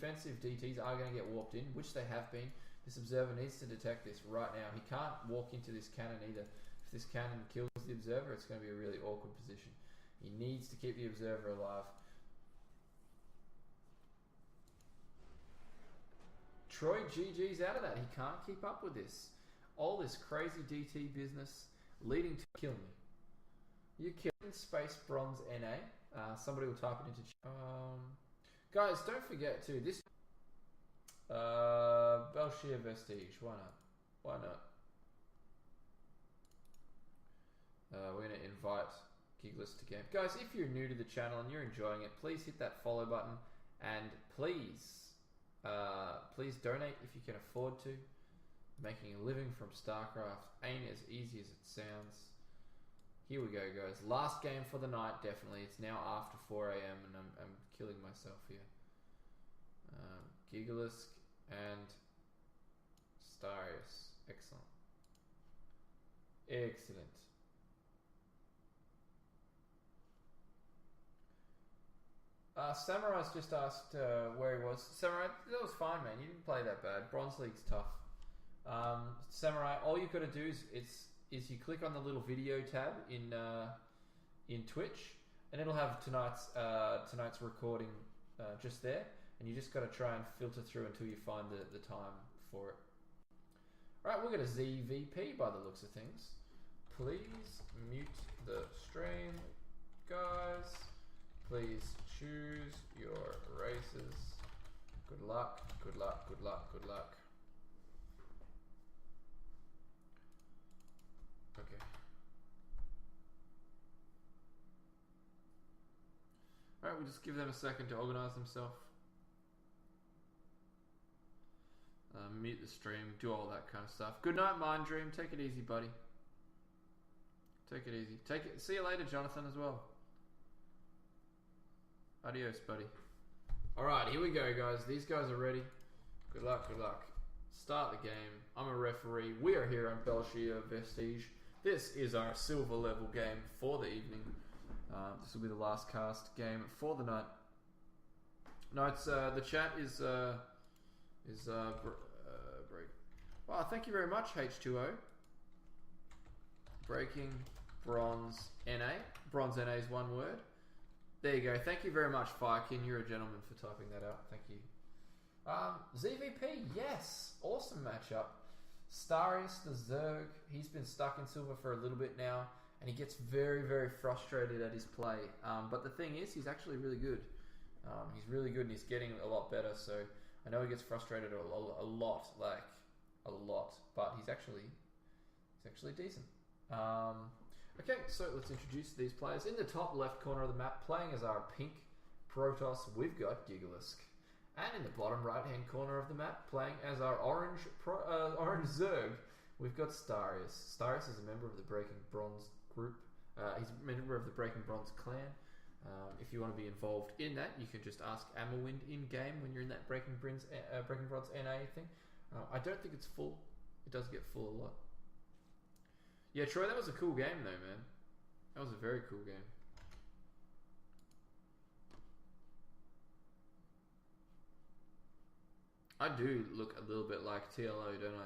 defensive DTs are going to get warped in, which they have been. This observer needs to detect this right now. He can't walk into this cannon either. If this cannon kills the observer, it's going to be a really awkward position. He needs to keep the observer alive. Troy GG's out of that. He can't keep up with this. All this crazy DT business leading to kill me. You killing space BronzeNA. Somebody will type it into chat. Guys, don't forget to this Belshir Vestige. Why not? Why not? We're going to invite Gigalisk to game. Guys, if you're new to the channel and you're enjoying it, please hit that follow button, and please donate if you can afford to. Making a living from Starcraft ain't as easy as it sounds. Here we go, guys. Last game for the night, definitely. It's now after 4 AM and I'm killing myself here. Gigalisk and Starrius. Excellent. Excellent. Samurai's just asked where he was. Samurai, that was fine, man. You didn't play that bad. Bronze League's tough. Samurai, all you've got to do is you click on the little video tab in Twitch, and it'll have tonight's recording just there, and you just got to try and filter through until you find the time for it. All right, we'll get a ZVP by the looks of things. Please mute the stream, guys. Please choose your races. Good luck, good luck, good luck, good luck. Okay. Alright, we'll just give them a second to organise themselves. Mute the stream, do all that kind of stuff. Good night, Mind Dream. Take it easy, buddy. Take it easy. See you later, Jonathan, as well. Adios, buddy. Alright, here we go, guys. These guys are ready. Good luck, good luck. Start the game. I'm a referee. We are here on Belshir Vestige. This is our silver level game for the evening. This will be the last cast game for the night. No, it's the chat is break. Wow, thank you very much, H2O. Breaking BronzeNA. BronzeNA is one word. There you go. Thank you very much, Firekin. You're a gentleman for typing that out. Thank you. ZVP, yes. Awesome matchup. Starrius, the Zerg, he's been stuck in silver for a little bit now, and he gets very, very frustrated at his play. But the thing is, he's actually really good. He's really good, and he's getting a lot better, so I know he gets frustrated a lot, like a lot, but he's actually decent. Okay, so let's introduce these players. In the top left corner of the map, playing as our pink Protoss, we've got Gigalisk. And in the bottom right-hand corner of the map, playing as our orange Zerg, we've got Starrius. Starrius is a member of the Breaking Bronze group. He's a member of the Breaking Bronze clan. If you want to be involved in that, you can just ask Ammerwind in-game when you're in that Breaking Bronze NA thing. I don't think it's full. It does get full a lot. Yeah, Troy, that was a cool game though, man. That was a very cool game. I do look a little bit like TLO, don't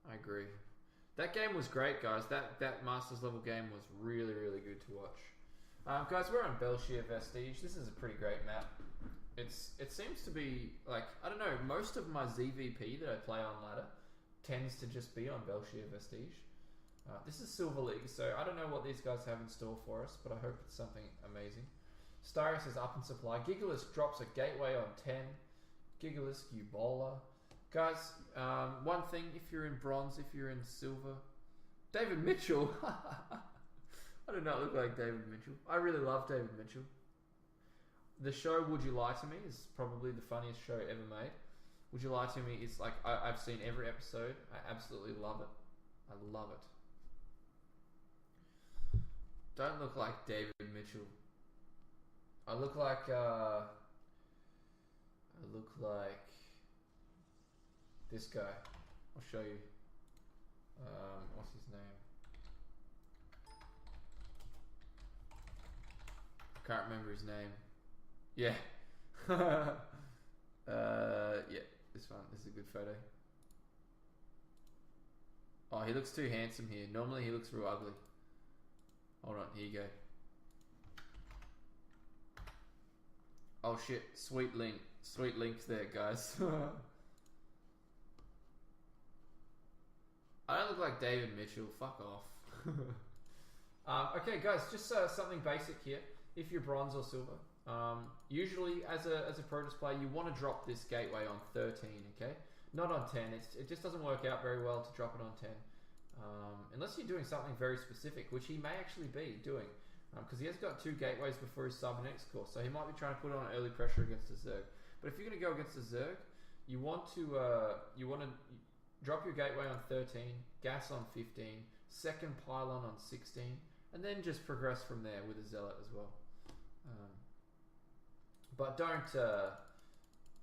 I? I agree. That game was great, guys. That Masters level game was really, really good to watch. Guys, we're on Belshir Vestige. This is a pretty great map. It seems to be, like, I don't know, most of my ZVP that I play on ladder tends to just be on Belshir Vestige. This is Silver League, so I don't know what these guys have in store for us, but I hope it's something amazing. Starrius is up in supply. Gigalisk drops a gateway on 10. Gigalisk, you bowler. Guys, one thing, if you're in bronze, if you're in silver... David Mitchell! I do not look like David Mitchell. I really love David Mitchell. The show Would You Lie to Me is probably the funniest show ever made. Would You Lie to Me is like, I've seen every episode. I absolutely love it. I love it. Don't look like David Mitchell. I look like this guy. I'll show you. What's his name? I can't remember his name. Yeah. Yeah, this one. This is a good photo. Oh, he looks too handsome here. Normally he looks real ugly. Hold on, here you go. Oh shit, sweet link. Sweet links there, guys. I don't look like David Mitchell. Fuck off. Okay, guys, just something basic here. If you're bronze or silver, usually as a Protoss player, you want to drop this gateway on 13, okay? Not on 10. It just doesn't work out very well to drop it on 10. Unless you're doing something very specific, which he may actually be doing. Because he has got 2 gateways before his sub next course, so he might be trying to put on early pressure against a Zerg. But if you're going to go against a Zerg, you want to drop your gateway on 13, gas on 15, second pylon on 16, and then just progress from there with a Zealot as well. But don't,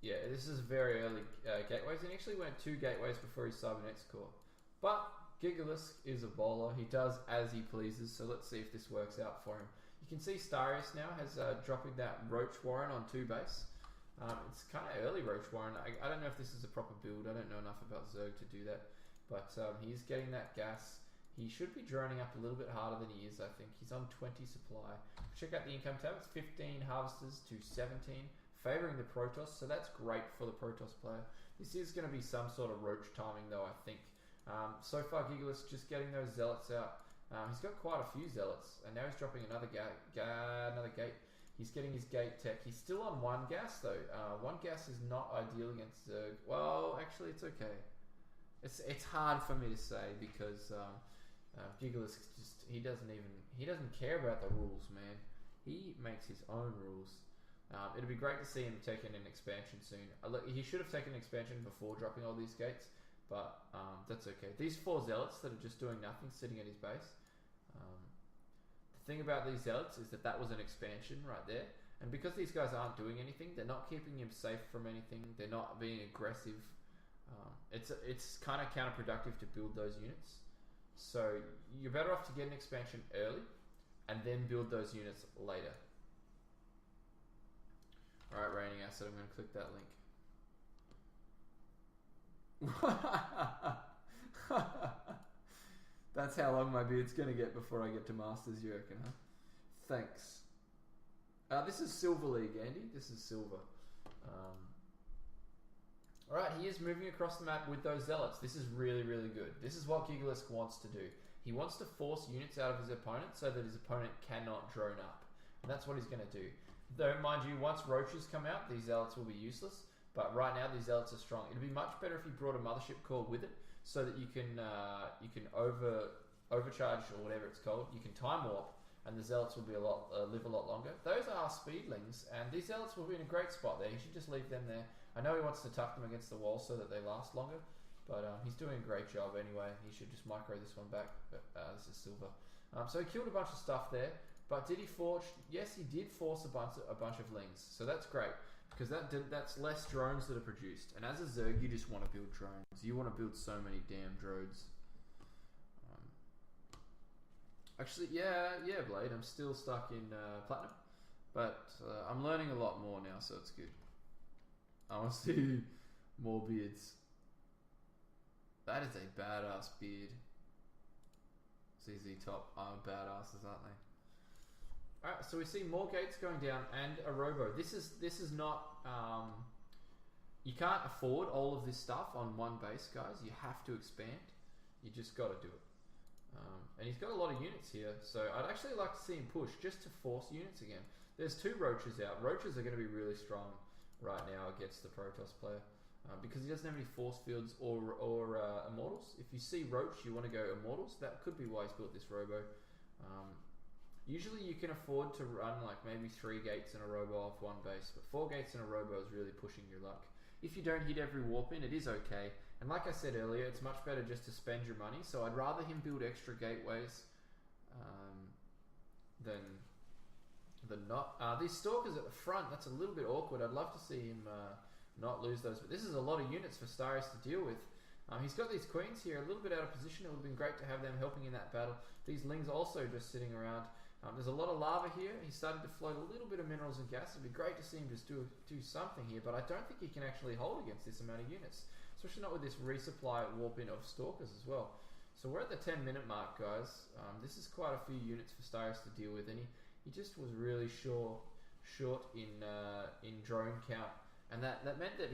yeah, this is very early gateways. He actually went 2 gateways before his sub next core. But Gigalisk is a bowler. He does as he pleases, so let's see if this works out for him. You can see Starrius now has dropping that Roach Warren on 2 base. It's kind of early Roach Warren. I don't know if this is a proper build. I don't know enough about Zerg to do that. But he's getting that gas. He should be droning up a little bit harder than he is, I think. He's on 20 supply. Check out the income tab. It's 15 harvesters to 17, favouring the Protoss. So that's great for the Protoss player. This is going to be some sort of Roach timing, though, I think. So far, Gigalisk just getting those Zealots out. He's got quite a few Zealots, and now he's dropping another gate. He's getting his gate tech. He's still on 1 gas, though. 1 gas is not ideal against Zerg. Well, actually, it's okay. It's hard for me to say because Gigalisk just he doesn't care about the rules, man. He makes his own rules. It'd be great to see him taking an expansion soon. He should have taken an expansion before dropping all these gates. But that's okay. These 4 Zealots that are just doing nothing, sitting at his base. The thing about these Zealots is that was an expansion right there. And because these guys aren't doing anything, they're not keeping him safe from anything. They're not being aggressive. It's kind of counterproductive to build those units. So you're better off to get an expansion early and then build those units later. Alright, Raining Acid, I'm going to click that link. That's how long my beard's gonna get before I get to Masters, you reckon, huh? Thanks. This is Silver League, Andy. This is Silver. Alright, he is moving across the map with those Zealots. This is really, really good. This is what Gigalisk wants to do. He wants to force units out of his opponent so that his opponent cannot drone up. And that's what he's going to do. Though, mind you, once Roaches come out, these Zealots will be useless. But right now, these Zealots are strong. It'd be much better if you brought a Mothership Core with it, so that you can overcharge or whatever it's called. You can time warp, and the Zealots will be live a lot longer. Those are speedlings, and these Zealots will be in a great spot there. You should just leave them there. I know he wants to tuck them against the wall so that they last longer, but he's doing a great job anyway. He should just micro this one back. But this is Silver. So he killed a bunch of stuff there. But did he forge? Yes, he did force a bunch of lings. So that's great. Because that's less drones that are produced. And as a Zerg, you just want to build drones. You want to build so many damn drones. Actually, yeah, Blade. I'm still stuck in Platinum. But I'm learning a lot more now, so it's good. I want to see more beards. That is a badass beard. ZZ Top are badasses, aren't they? Alright, so we see more gates going down and a robo. This is not you can't afford all of this stuff on one base, guys. You have to expand. You just got to do it. And he's got a lot of units here, so I'd actually like to see him push just to force units again. There's 2 Roaches out. Roaches are going to be really strong right now against the Protoss player because he doesn't have any force fields or Immortals. If you see Roach, you want to go Immortals. That could be why he's built this robo. Usually you can afford to run like maybe 3 gates in a robo off one base, but 4 gates in a robo is really pushing your luck. If you don't hit every warp in, it is okay. And like I said earlier, it's much better just to spend your money, so I'd rather him build extra gateways than not. These Stalkers at the front, that's a little bit awkward. I'd love to see him not lose those, but this is a lot of units for Starrius to deal with. He's got these Queens here a little bit out of position. It would have been great to have them helping in that battle. These Lings also just sitting around. There's a lot of lava here. He's starting to float a little bit of minerals and gas. It'd be great to see him just do something here, but I don't think he can actually hold against this amount of units, especially not with this resupply warp in of Stalkers as well. So we're at the 10-minute mark, guys. This is quite a few units for Starrius to deal with, and he just was really short in drone count, and that meant that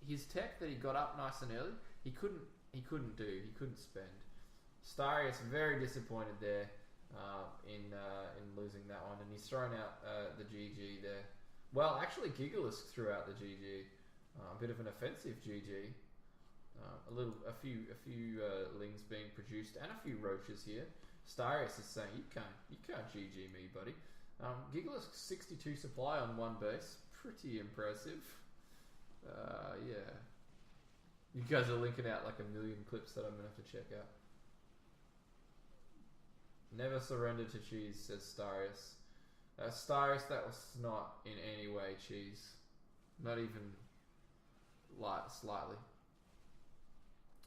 his tech that he got up nice and early, he couldn't spend. Starrius very disappointed there in losing that one, and he's thrown out the GG there. Well, actually, Gigalisk threw out the GG. A bit of an offensive GG. A few lings being produced and a few roaches here. Starrius is saying you can't GG me, buddy. Gigalisk 62 supply on one base, pretty impressive. Yeah, you guys are linking out like a million clips that I'm gonna have to check out. Never surrender to cheese, says Starrius. Starrius, that was not in any way cheese, not even slightly.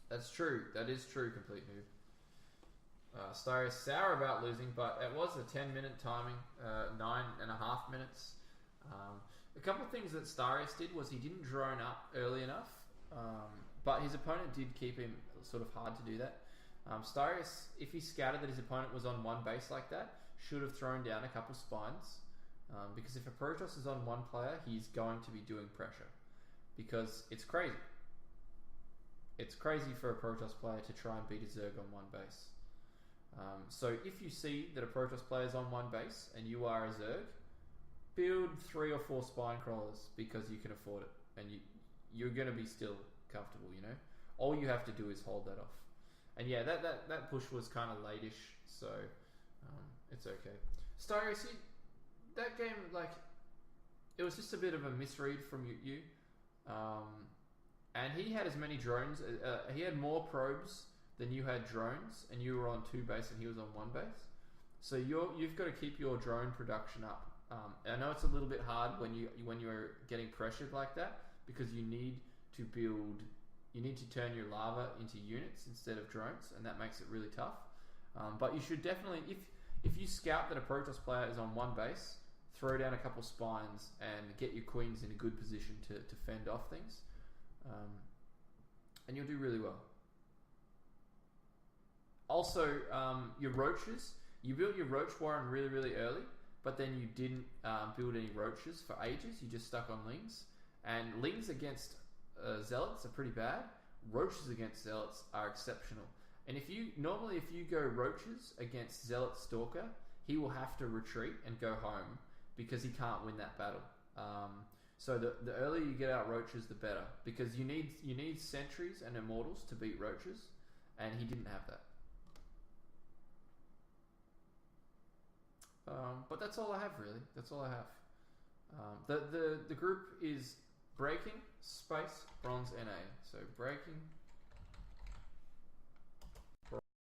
That's true. That is true. Complete noob. Starrius sour about losing, but it was a 10-minute timing, 9.5 minutes. A couple of things that Starrius did was he didn't drone up early enough, but his opponent did keep him sort of hard to do that. Starrius, if he scouted that his opponent was on one base like that, should have thrown down a couple spines, because if a Protoss is on one player, he's going to be doing pressure, because it's crazy. It's crazy for a Protoss player to try and beat a Zerg on one base. So if you see that a Protoss player is on one base and you are a Zerg, build 3 or 4 spine crawlers because you can afford it, and you're going to be still comfortable. You know, all you have to do is hold that off. And yeah, that push was kind of late-ish, so it's okay. Starrius, that game, like, it was just a bit of a misread from you. And he had as many drones, he had more probes than you had drones, and you were on 2 base and he was on 1 base. So you've got to keep your drone production up. I know it's a little bit hard when you're getting pressured like that, because you need to turn your lava into units instead of drones, and that makes it really tough. But you should definitely, if you scout that a Protoss player is on 1 base, throw down a couple spines and get your queens in a good position to fend off things. And you'll do really well. Also, your roaches, you built your roach warren really, really early, but then you didn't build any roaches for ages. You just stuck on lings, and lings against zealots are pretty bad. Roaches against zealots are exceptional. And if you go roaches against zealot stalker, he will have to retreat and go home because he can't win that battle. So the earlier you get out roaches, the better, because you need sentries and immortals to beat roaches, and he didn't have that. But that's all I have, really. That's all I have. The group is breaking space BronzeNA. So breaking